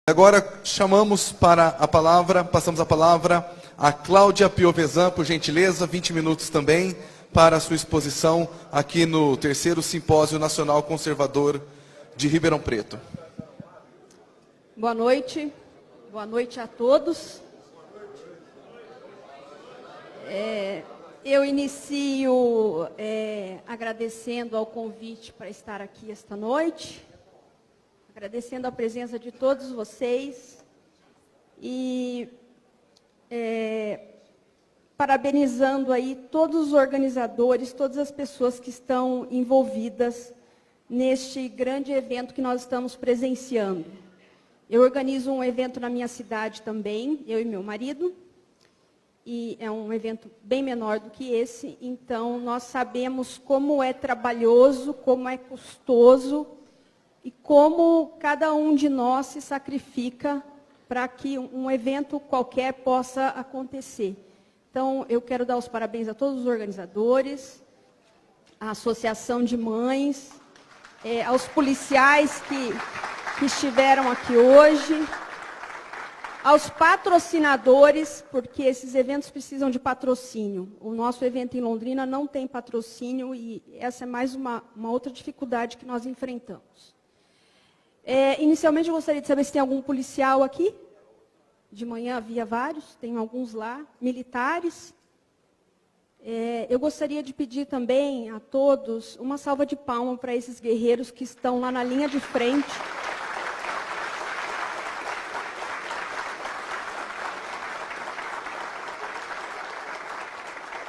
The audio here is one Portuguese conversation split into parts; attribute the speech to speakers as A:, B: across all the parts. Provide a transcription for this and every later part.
A: Agora chamamos para a palavra, passamos a palavra a Cláudia Piovesan, por gentileza, 20 minutos também para a sua exposição aqui no 3º Simpósio Nacional Conservador de Ribeirão Preto.
B: Boa noite a todos. Eu inicio agradecendo ao convite para estar aqui esta noite, agradecendo a presença de todos vocês e parabenizando aí todos os organizadores, todas as pessoas que estão envolvidas neste grande evento que nós estamos presenciando. Eu organizo um evento na minha cidade também, eu e meu marido, e é um evento bem menor do que esse, então nós sabemos como é trabalhoso, como é custoso e como cada um de nós se sacrifica para que um evento qualquer possa acontecer. Então, eu quero dar os parabéns a todos os organizadores, à Associação de Mães, aos policiais que estiveram aqui hoje, aos patrocinadores, porque esses eventos precisam de patrocínio. O nosso evento em Londrina não tem patrocínio e essa é mais uma outra dificuldade que nós enfrentamos. Inicialmente, eu gostaria de saber se tem algum policial aqui. De manhã havia vários, tem alguns lá, militares. Eu gostaria de pedir também a todos uma salva de palmas para esses guerreiros que estão lá na linha de frente.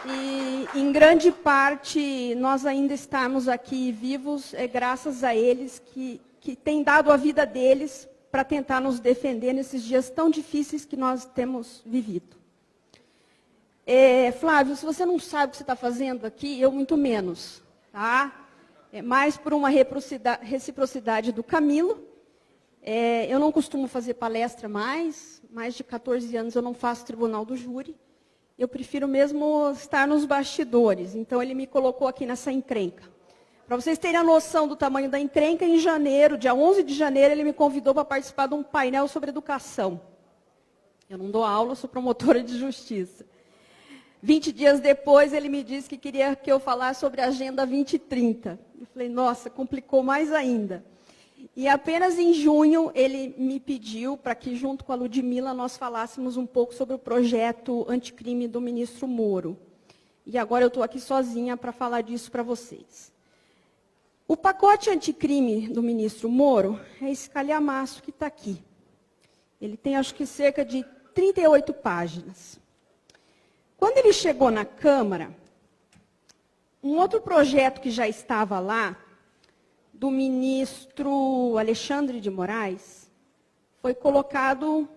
B: E, em grande parte, nós ainda estamos aqui vivos, graças a eles que têm dado a vida deles para tentar nos defender nesses dias tão difíceis que nós temos vivido. Flávio, se você não sabe o que você está fazendo aqui, eu muito menos. Tá? Mais por uma reciprocidade do Camilo. Eu não costumo fazer palestra mais de 14 anos eu não faço tribunal do júri. Eu prefiro mesmo estar nos bastidores. Então, ele me colocou aqui nessa encrenca. Para vocês terem a noção do tamanho da encrenca, em janeiro, dia 11 de janeiro, ele me convidou para participar de um painel sobre educação. Eu não dou aula, sou promotora de justiça. 20 dias depois, ele me disse que queria que eu falasse sobre a Agenda 2030. Eu falei, nossa, complicou mais ainda. E apenas em junho, ele me pediu para que, junto com a Ludmila, nós falássemos um pouco sobre o projeto anticrime do ministro Moro. E agora eu estou aqui sozinha para falar disso para vocês. O pacote anticrime do ministro Moro é esse calhamaço que está aqui. Ele tem, acho que, cerca de 38 páginas. Quando ele chegou na Câmara, um outro projeto que já estava lá, do ministro Alexandre de Moraes, foi colocado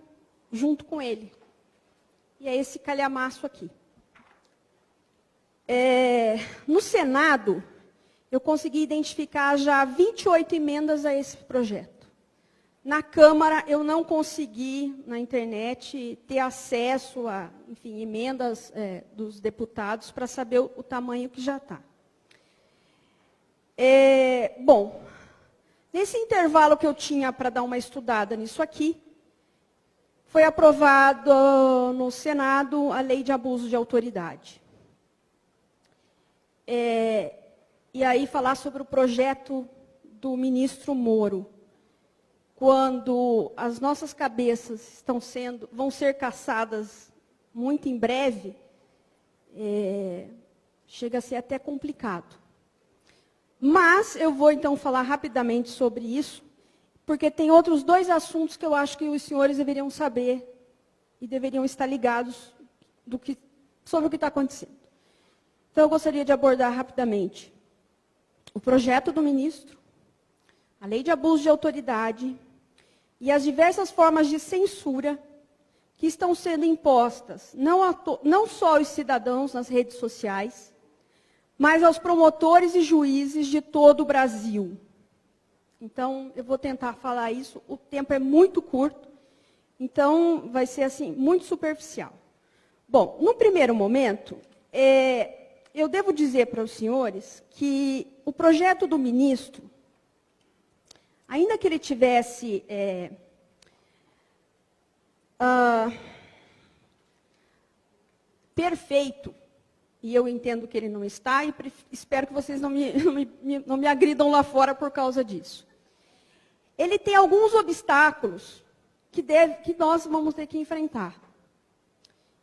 B: junto com ele. E é esse calhamaço aqui. No Senado, eu consegui identificar já 28 emendas a esse projeto. Na Câmara, eu não consegui, na internet, ter acesso a, enfim, emendas dos deputados para saber o tamanho que já está. Bom, nesse intervalo que eu tinha para dar uma estudada nisso aqui, foi aprovado no Senado a Lei de Abuso de Autoridade. E aí falar sobre o projeto do ministro Moro, quando as nossas cabeças vão ser caçadas muito em breve, chega a ser até complicado. Mas eu vou, então, falar rapidamente sobre isso, porque tem outros 2 assuntos que eu acho que os senhores deveriam saber e deveriam estar ligados sobre o que está acontecendo. Então, eu gostaria de abordar rapidamente o projeto do ministro, a lei de abuso de autoridade e as diversas formas de censura que estão sendo impostas, não só aos cidadãos nas redes sociais, mas aos promotores e juízes de todo o Brasil. Então, eu vou tentar falar isso, o tempo é muito curto, então vai ser assim, muito superficial. Bom, no primeiro momento, eu devo dizer para os senhores que o projeto do ministro, ainda que ele tivesse perfeito, e eu entendo que ele não está, e espero que vocês não me agridam lá fora por causa disso. Ele tem alguns obstáculos que nós vamos ter que enfrentar.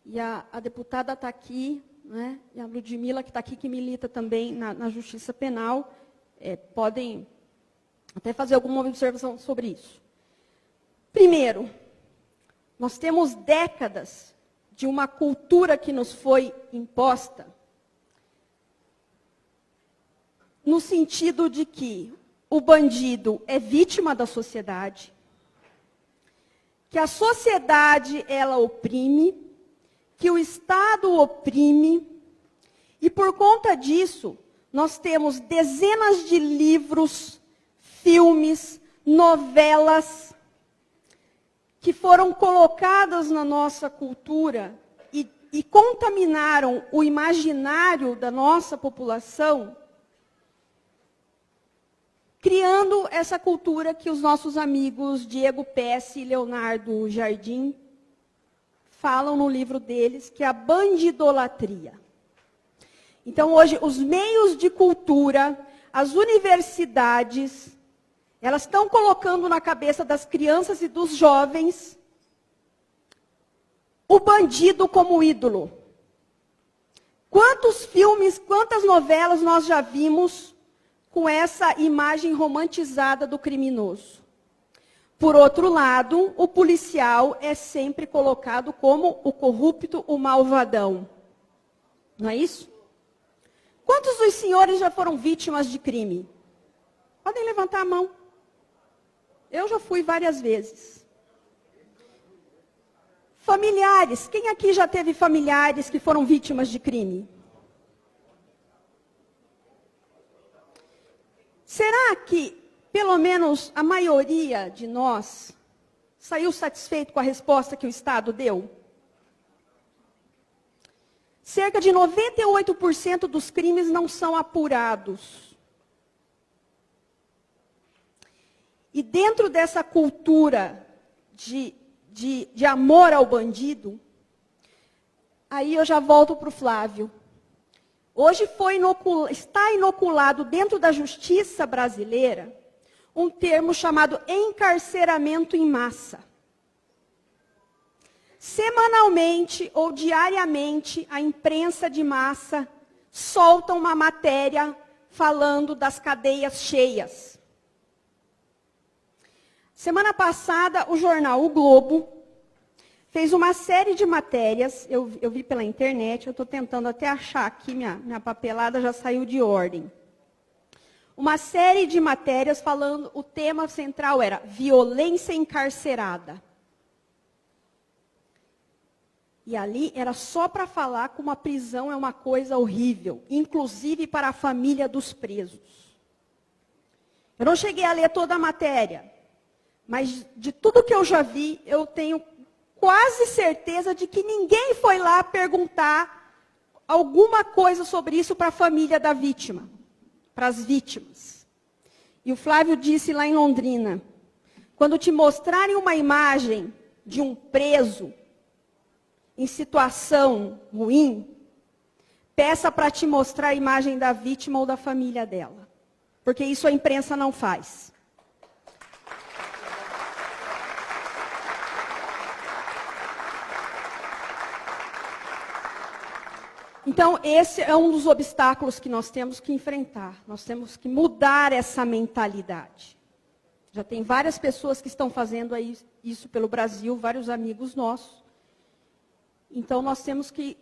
B: E a deputada está aqui, né, e a Ludmila, que está aqui, que milita também na Justiça Penal, podem até fazer alguma observação sobre isso. Primeiro, nós temos décadas de uma cultura que nos foi imposta, no sentido de que o bandido é vítima da sociedade, que a sociedade, ela oprime, que o Estado oprime, e por conta disso, nós temos dezenas de livros, filmes, novelas, que foram colocadas na nossa cultura e contaminaram o imaginário da nossa população, criando essa cultura que os nossos amigos Diego Pesce e Leonardo Jardim falam no livro deles, que é a bandidolatria. Então, hoje, os meios de cultura, as universidades, elas estão colocando na cabeça das crianças e dos jovens o bandido como ídolo. Quantos filmes, quantas novelas nós já vimos com essa imagem romantizada do criminoso? Por outro lado, o policial é sempre colocado como o corrupto, o malvadão. Não é isso? Quantos dos senhores já foram vítimas de crime? Podem levantar a mão. Eu já fui várias vezes. Familiares. Quem aqui já teve familiares que foram vítimas de crime? Será que, pelo menos, a maioria de nós saiu satisfeito com a resposta que o Estado deu? Cerca de 98% dos crimes não são apurados. E dentro dessa cultura de amor ao bandido, aí eu já volto para o Flávio. Hoje está inoculado dentro da justiça brasileira um termo chamado encarceramento em massa. Semanalmente ou diariamente, a imprensa de massa solta uma matéria falando das cadeias cheias. Semana passada, o jornal O Globo fez uma série de matérias, eu vi pela internet, eu estou tentando até achar aqui, minha papelada já saiu de ordem. Uma série de matérias falando, o tema central era violência encarcerada. E ali era só para falar como a prisão é uma coisa horrível, inclusive para a família dos presos. Eu não cheguei a ler toda a matéria, mas de tudo que eu já vi, eu tenho quase certeza de que ninguém foi lá perguntar alguma coisa sobre isso para a família da vítima, para as vítimas. E o Flávio disse lá em Londrina, quando te mostrarem uma imagem de um preso em situação ruim, peça para te mostrar a imagem da vítima ou da família dela. Porque isso a imprensa não faz. Então, esse é um dos obstáculos que nós temos que enfrentar. Nós temos que mudar essa mentalidade. Já tem várias pessoas que estão fazendo aí isso pelo Brasil, vários amigos nossos. Então, nós temos que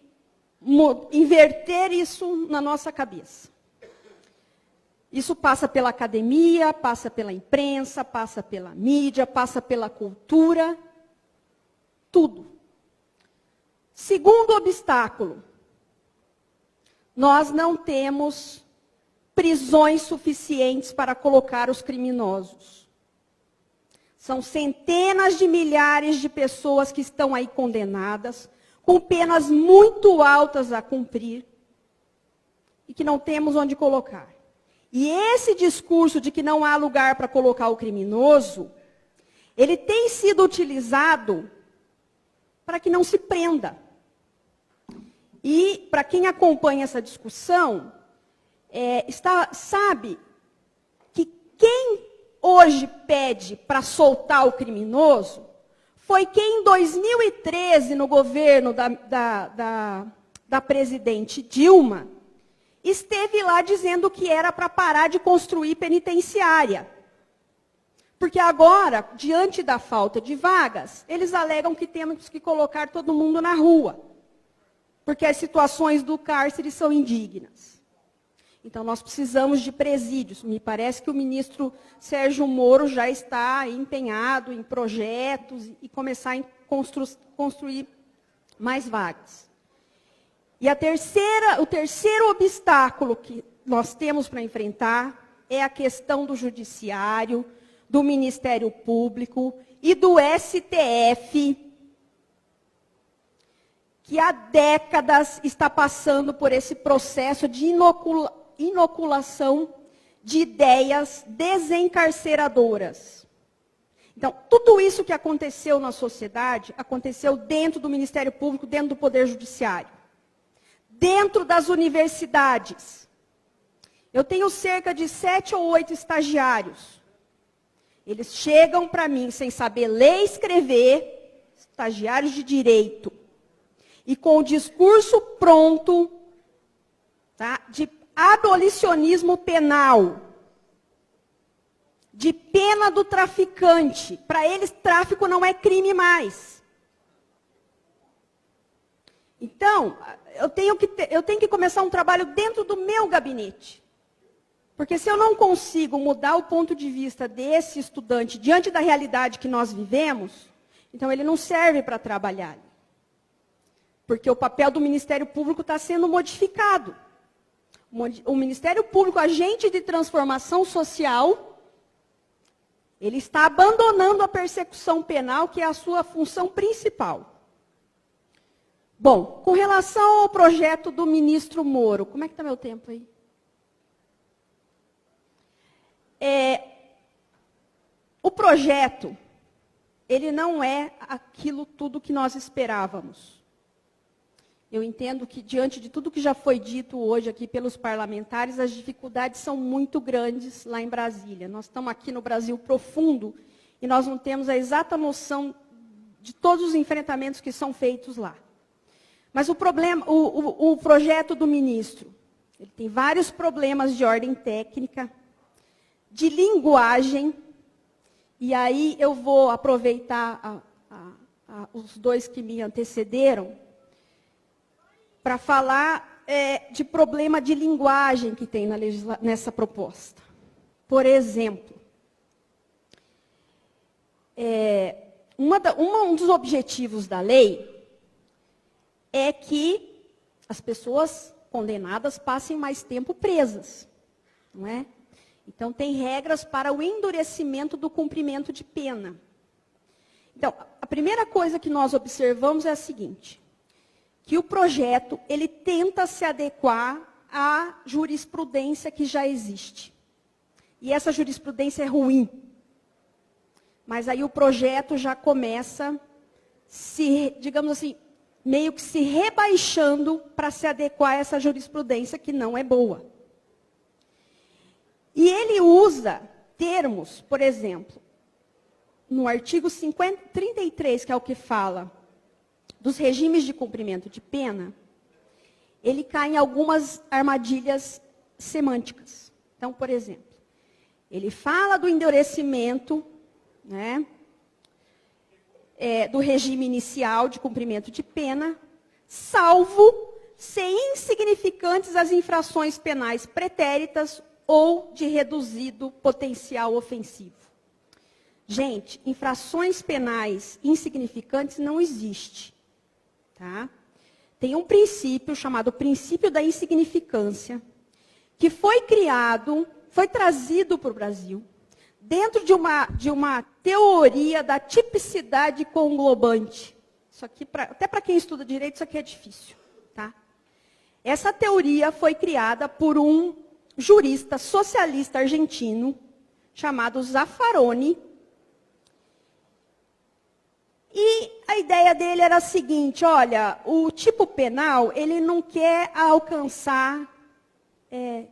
B: inverter isso na nossa cabeça. Isso passa pela academia, passa pela imprensa, passa pela mídia, passa pela cultura, tudo. Segundo obstáculo, nós não temos prisões suficientes para colocar os criminosos. São centenas de milhares de pessoas que estão aí condenadas, com penas muito altas a cumprir, e que não temos onde colocar. E esse discurso de que não há lugar para colocar o criminoso, ele tem sido utilizado para que não se prenda. E, para quem acompanha essa discussão, sabe que quem hoje pede para soltar o criminoso foi quem, em 2013, no governo da presidente Dilma, esteve lá dizendo que era para parar de construir penitenciária. Porque agora, diante da falta de vagas, eles alegam que temos que colocar todo mundo na rua. Porque as situações do cárcere são indignas. Então, nós precisamos de presídios. Me parece que o ministro Sérgio Moro já está empenhado em projetos e começar a construir mais vagas. E o terceiro obstáculo que nós temos para enfrentar é a questão do judiciário, do Ministério Público e do STF, que há décadas está passando por esse processo de inoculação de ideias desencarceradoras. Então, tudo isso que aconteceu na sociedade, aconteceu dentro do Ministério Público, dentro do Poder Judiciário, dentro das universidades. Eu tenho cerca de 7 ou 8 estagiários. Eles chegam para mim sem saber ler e escrever, estagiários de direito, e com o discurso pronto, tá, de abolicionismo penal, de pena do traficante. Para eles, tráfico não é crime mais. Então, eu tenho que começar um trabalho dentro do meu gabinete. Porque se eu não consigo mudar o ponto de vista desse estudante diante da realidade que nós vivemos, então ele não serve para trabalhar. Porque o papel do Ministério Público está sendo modificado. O Ministério Público, agente de transformação social, ele está abandonando a persecução penal, que é a sua função principal. Bom, com relação ao projeto do ministro Moro, como é que está meu tempo aí? O projeto, ele não é aquilo tudo que nós esperávamos. Eu entendo que, diante de tudo que já foi dito hoje aqui pelos parlamentares, as dificuldades são muito grandes lá em Brasília. Nós estamos aqui no Brasil profundo e nós não temos a exata noção de todos os enfrentamentos que são feitos lá. Mas o projeto do ministro, ele tem vários problemas de ordem técnica, de linguagem, e aí eu vou aproveitar os dois que me antecederam para falar de problema de linguagem que tem nessa proposta. Por exemplo, um dos objetivos da lei é que as pessoas condenadas passem mais tempo presas, não é? Então, tem regras para o endurecimento do cumprimento de pena. Então, a primeira coisa que nós observamos é a seguinte, que o projeto, ele tenta se adequar à jurisprudência que já existe. E essa jurisprudência é ruim. Mas aí o projeto já começa, digamos assim, meio que se rebaixando para se adequar a essa jurisprudência que não é boa. E ele usa termos, por exemplo, no artigo 33, que é o que fala dos regimes de cumprimento de pena, ele cai em algumas armadilhas semânticas. Então, por exemplo, ele fala do endurecimento, né, do regime inicial de cumprimento de pena, salvo ser insignificantes as infrações penais pretéritas ou de reduzido potencial ofensivo. Gente, infrações penais insignificantes não existe. Tá? Tem um princípio chamado princípio da insignificância, que foi criado, foi trazido para o Brasil, dentro de uma teoria da tipicidade conglobante. Isso aqui, até para quem estuda direito, isso aqui é difícil. Tá? Essa teoria foi criada por um jurista socialista argentino, chamado Zaffaroni. E A ideia dele era a seguinte, olha, o tipo penal, ele não quer alcançar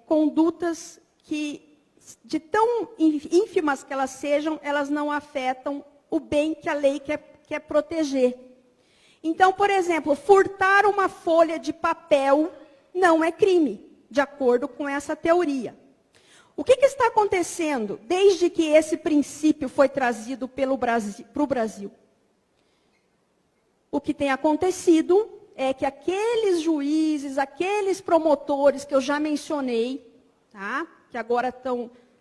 B: condutas que, de tão ínfimas que elas sejam, elas não afetam o bem que a lei quer proteger. Então, por exemplo, furtar uma folha de papel não é crime, de acordo com essa teoria. O que está acontecendo desde que esse princípio foi trazido para o Brasil? O que tem acontecido é que aqueles juízes, aqueles promotores que eu já mencionei, tá? Que agora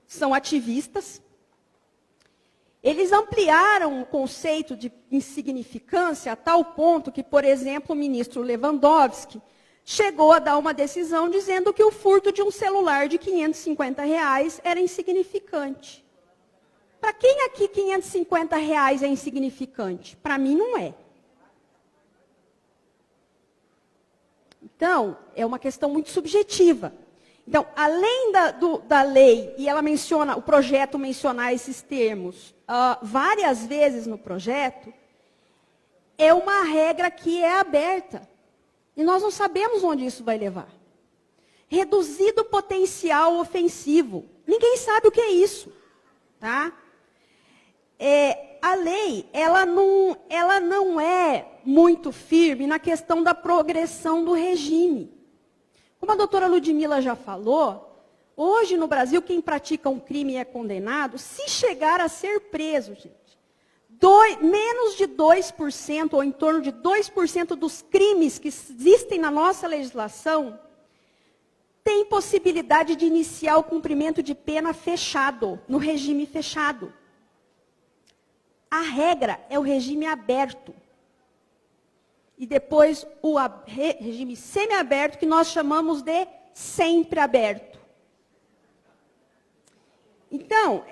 B: são ativistas, eles ampliaram o conceito de insignificância a tal ponto que, por exemplo, o ministro Lewandowski chegou a dar uma decisão dizendo que o furto de um celular de R$550 era insignificante. Para quem aqui R$550 é insignificante? Para mim não é. Então, é uma questão muito subjetiva. Então, além da lei, e ela menciona, o projeto mencionar esses termos várias vezes no projeto, é uma regra que é aberta. E nós não sabemos onde isso vai levar. Reduzido potencial ofensivo. Ninguém sabe o que é isso. Tá? A lei, ela não é muito firme na questão da progressão do regime. Como a doutora Ludmila já falou, hoje no Brasil, quem pratica um crime e é condenado, se chegar a ser preso, gente, menos de 2%, ou em torno de 2% dos crimes que existem na nossa legislação, tem possibilidade de iniciar o cumprimento de pena fechado, no regime fechado. A regra é o regime aberto. E depois o regime semiaberto, que nós chamamos de sempre aberto. Então,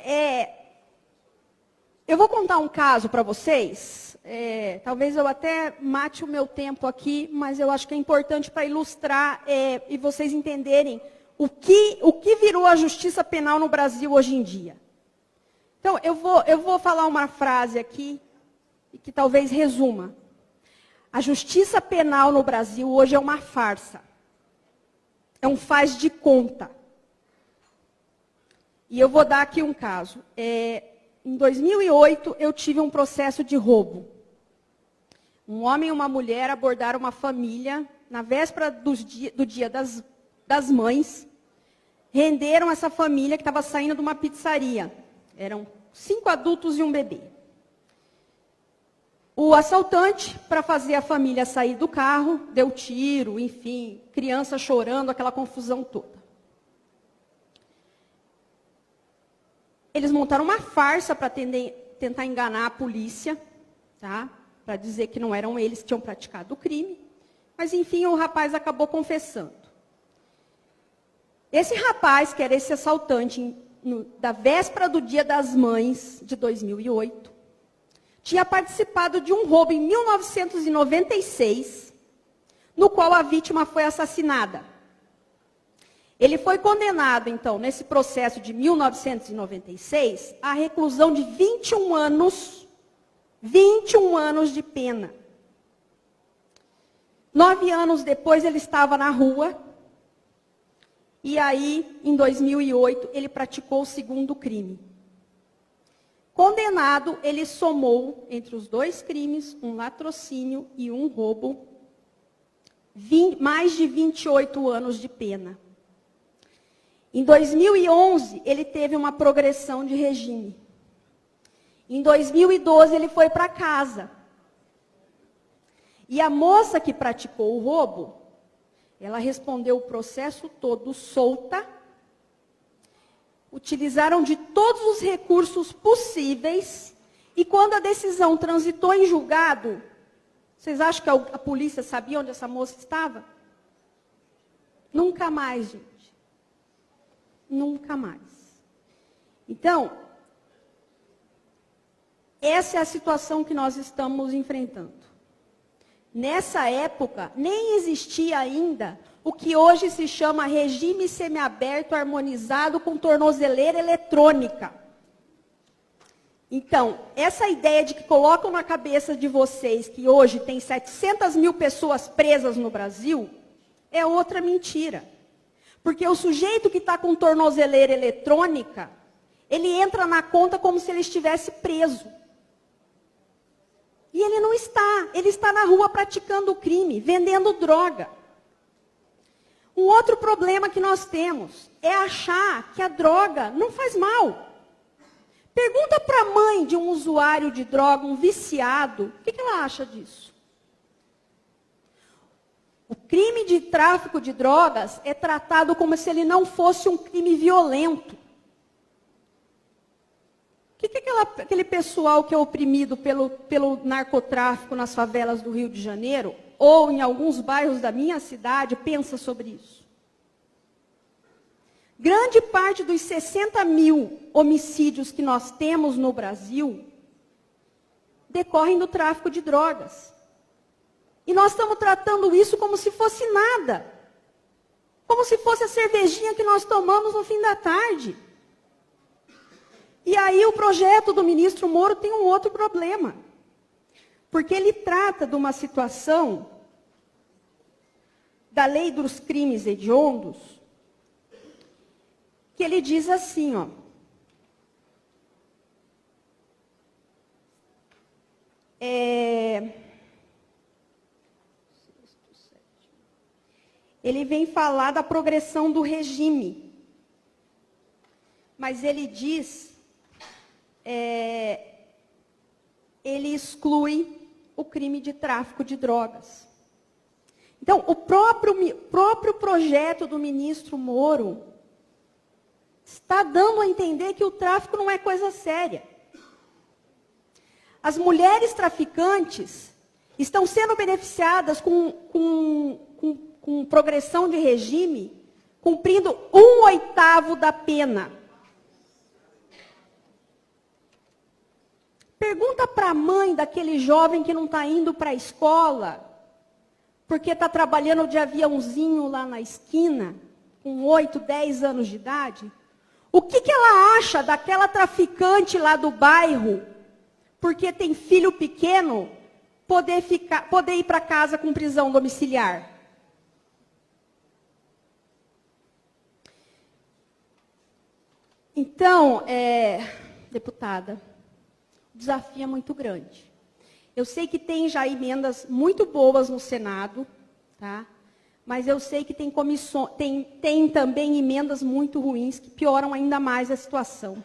B: eu vou contar um caso para vocês. Talvez eu até mate o meu tempo aqui, mas eu acho que é importante para ilustrar e vocês entenderem o que virou a justiça penal no Brasil hoje em dia. Então, eu vou falar uma frase aqui, que talvez resuma. A justiça penal no Brasil hoje é uma farsa. É um faz de conta. E eu vou dar aqui um caso. Em 2008, eu tive um processo de roubo. Um homem e uma mulher abordaram uma família na véspera do dia das mães. Renderam essa família que estava saindo de uma pizzaria. Eram 5 adultos e um bebê. O assaltante, para fazer a família sair do carro, deu tiro, enfim, criança chorando, aquela confusão toda. Eles montaram uma farsa para tentar enganar a polícia, tá? Para dizer que não eram eles que tinham praticado o crime. Mas, enfim, o rapaz acabou confessando. Esse rapaz, que era esse assaltante, da véspera do Dia das Mães de 2008, tinha participado de um roubo em 1996, no qual a vítima foi assassinada. Ele foi condenado, então, nesse processo de 1996, à reclusão de 21 anos de pena. 9 anos depois, ele estava na rua, e aí, em 2008, ele praticou o segundo crime. Condenado, ele somou, entre os 2 crimes, um latrocínio e um roubo, mais de 28 anos de pena. Em 2011, ele teve uma progressão de regime. Em 2012, ele foi para casa. E a moça que praticou o roubo, ela respondeu o processo todo solta. Utilizaram de todos os recursos possíveis. E quando a decisão transitou em julgado, vocês acham que a polícia sabia onde essa moça estava? Nunca mais, gente. Nunca mais. Então, essa é a situação que nós estamos enfrentando. Nessa época, nem existia ainda o que hoje se chama regime semiaberto harmonizado com tornozeleira eletrônica. Então, essa ideia de que colocam na cabeça de vocês que hoje tem 700 mil pessoas presas no Brasil, é outra mentira. Porque o sujeito que está com tornozeleira eletrônica, ele entra na conta como se ele estivesse preso. E ele não está. Ele está na rua praticando o crime, vendendo droga. Um outro problema que nós temos é achar que a droga não faz mal. Pergunta para a mãe de um usuário de droga, um viciado, o que ela acha disso? O crime de tráfico de drogas é tratado como se ele não fosse um crime violento. O que aquele pessoal que é oprimido pelo narcotráfico nas favelas do Rio de Janeiro, ou em alguns bairros da minha cidade, pensa sobre isso? Grande parte dos 60 mil homicídios que nós temos no Brasil decorrem do tráfico de drogas. E nós estamos tratando isso como se fosse nada. Como se fosse a cervejinha que nós tomamos no fim da tarde. E aí o projeto do ministro Moro tem um outro problema. Porque ele trata de uma situação da lei dos crimes hediondos, que ele diz assim, ó. Ele vem falar da progressão do regime. Mas ele diz, ele exclui o crime de tráfico de drogas. Então, o próprio projeto do ministro Moro está dando a entender que o tráfico não é coisa séria. As mulheres traficantes estão sendo beneficiadas com progressão de regime, cumprindo 1/8 da pena. Pergunta para a mãe daquele jovem que não está indo para a escola, porque está trabalhando de aviãozinho lá na esquina, com 8, 10 anos de idade, o que ela acha daquela traficante lá do bairro, porque tem filho pequeno, poder ir para casa com prisão domiciliar? Então, deputada, o desafio é muito grande. Eu sei que tem já emendas muito boas no Senado, tá? Mas eu sei que tem também emendas muito ruins que pioram ainda mais a situação.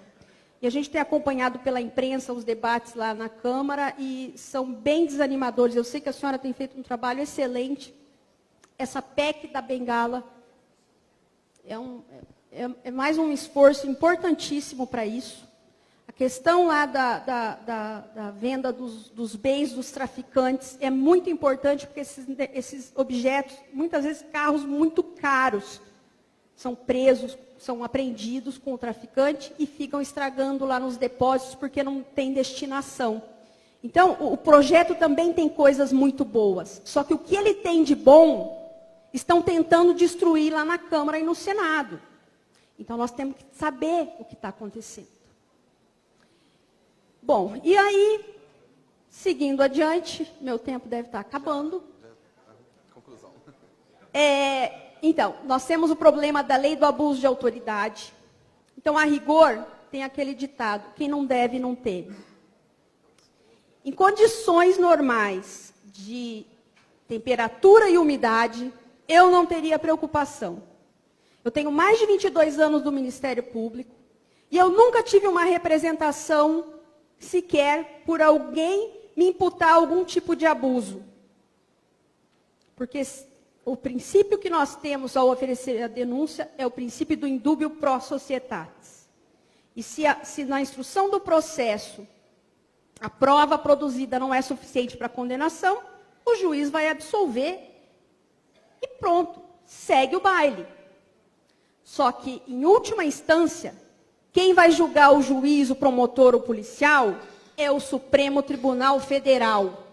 B: E a gente tem acompanhado pela imprensa os debates lá na Câmara e são bem desanimadores. Eu sei que a senhora tem feito um trabalho excelente. Essa PEC da bengala é mais um esforço importantíssimo para isso. A questão lá da venda dos bens dos traficantes é muito importante, porque esses objetos, muitas vezes carros muito caros, são presos, são apreendidos com o traficante e ficam estragando lá nos depósitos porque não tem destinação. Então, o projeto também tem coisas muito boas. Só que o que ele tem de bom, estão tentando destruir lá na Câmara e no Senado. Então, nós temos que saber o que está acontecendo. Bom, e aí, seguindo adiante, meu tempo deve estar acabando.
A: Conclusão.
B: Então, nós temos o problema da lei do abuso de autoridade. Então, a rigor, tem aquele ditado, quem não deve, não teme. Em condições normais de temperatura e umidade, eu não teria preocupação. Eu tenho mais de 22 anos do Ministério Público e eu nunca tive uma representação sequer por alguém me imputar algum tipo de abuso. Porque o princípio que nós temos ao oferecer a denúncia é o princípio do indúbio pro societatis. E se na instrução do processo a prova produzida não é suficiente para condenação, o juiz vai absolver e pronto, segue o baile. Só que, em última instância, quem vai julgar o juiz, o promotor, o policial, é o Supremo Tribunal Federal,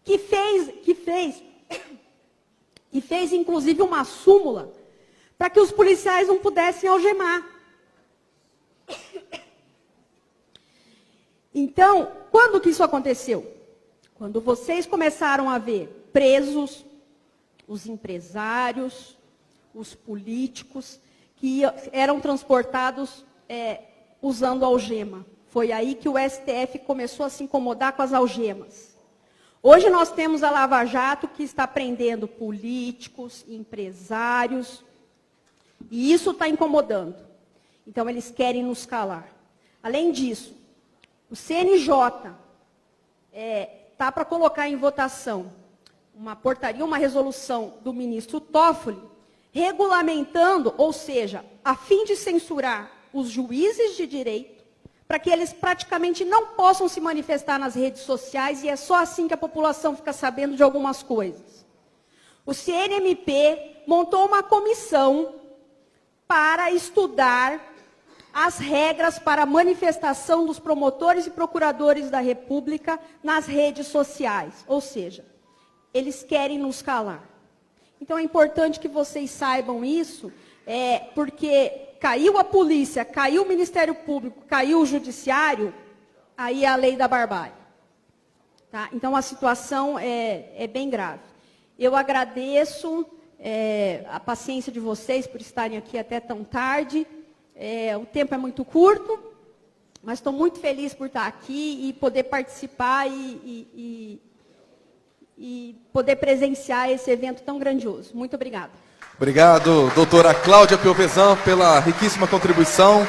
B: que fez inclusive uma súmula para que os policiais não pudessem algemar. Então, quando que isso aconteceu? Quando vocês começaram a ver presos, os empresários, os políticos, que eram transportados usando algema. Foi aí que o STF começou a se incomodar com as algemas. Hoje nós temos a Lava Jato que está prendendo políticos, empresários, e isso está incomodando. Então eles querem nos calar. Além disso, o CNJ está para colocar em votação uma portaria, uma resolução do ministro Toffoli, regulamentando, ou seja, a fim de censurar os juízes de direito, para que eles praticamente não possam se manifestar nas redes sociais, e é só assim que a população fica sabendo de algumas coisas. O CNMP montou uma comissão para estudar as regras para a manifestação dos promotores e procuradores da República nas redes sociais. Ou seja, eles querem nos calar. Então é importante que vocês saibam isso, porque caiu a polícia, caiu o Ministério Público, caiu o Judiciário, aí é a lei da barbárie. Tá? Então a situação é bem grave. Eu agradeço a paciência de vocês por estarem aqui até tão tarde. O tempo é muito curto, mas estou muito feliz por estar aqui e poder participar e poder presenciar esse evento tão grandioso. Muito obrigada.
A: Obrigado, doutora Cláudia Piovesan, pela riquíssima contribuição.